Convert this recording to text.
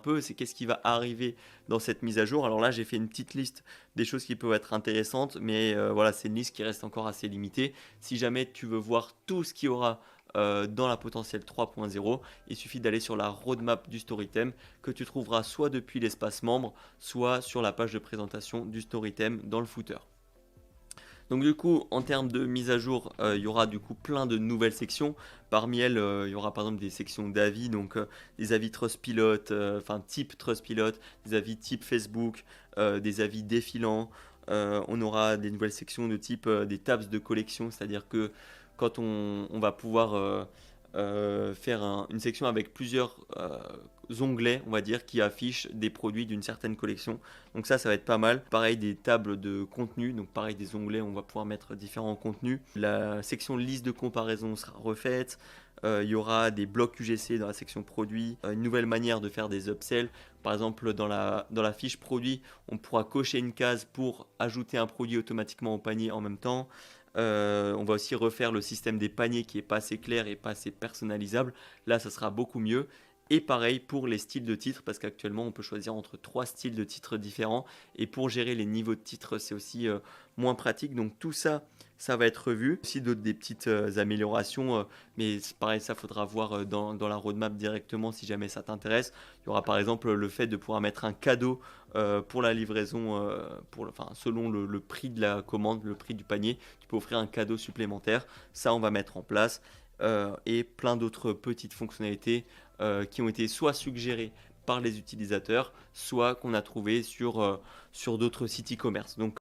peu, c'est qu'est-ce qui va arriver dans cette mise à jour. Alors là, j'ai fait une petite liste des choses qui peuvent être intéressantes, mais voilà, c'est une liste qui reste encore assez limitée. Si jamais tu veux voir tout ce qu'il y aura dans la potentielle 3.0, il suffit d'aller sur la roadmap du Storytem que tu trouveras soit depuis l'espace membre, soit sur la page de présentation du Storytem dans le footer. Donc du coup, en termes de mise à jour, il y aura du coup plein de nouvelles sections. Parmi elles, il y aura par exemple des sections d'avis, donc des avis Trustpilot, enfin type Trustpilot, des avis type Facebook, des avis défilants. On aura des nouvelles sections de type des tabs de collection, c'est-à-dire que quand on va pouvoir faire une section avec plusieurs onglets, on va dire, qui affichent des produits d'une certaine collection. Donc ça va être pas mal. Pareil, des tables de contenu, donc pareil, des onglets, on va pouvoir mettre différents contenus. La section liste de comparaison sera refaite. Il y aura des blocs UGC dans la section produits, une nouvelle manière de faire des upsells. Par exemple, dans la fiche produit, on pourra cocher une case pour ajouter un produit automatiquement au panier en même temps. On va aussi refaire le système des paniers qui est pas assez clair et pas assez personnalisable. Là, ça sera beaucoup mieux. Et pareil pour les styles de titres, parce qu'actuellement on peut choisir entre trois styles de titres différents. Et pour gérer les niveaux de titres, c'est aussi moins pratique. Donc tout ça, ça va être revu. Aussi d'autres des petites améliorations, mais c'est pareil, ça faudra voir dans la roadmap directement si jamais ça t'intéresse. Il y aura par exemple le fait de pouvoir mettre un cadeau pour la livraison, enfin, selon le prix de la commande, le prix du panier, tu peux offrir un cadeau supplémentaire. Ça, on va mettre en place. Et plein d'autres petites fonctionnalités qui ont été soit suggérées par les utilisateurs, soit qu'on a trouvé sur d'autres sites e-commerce. Donc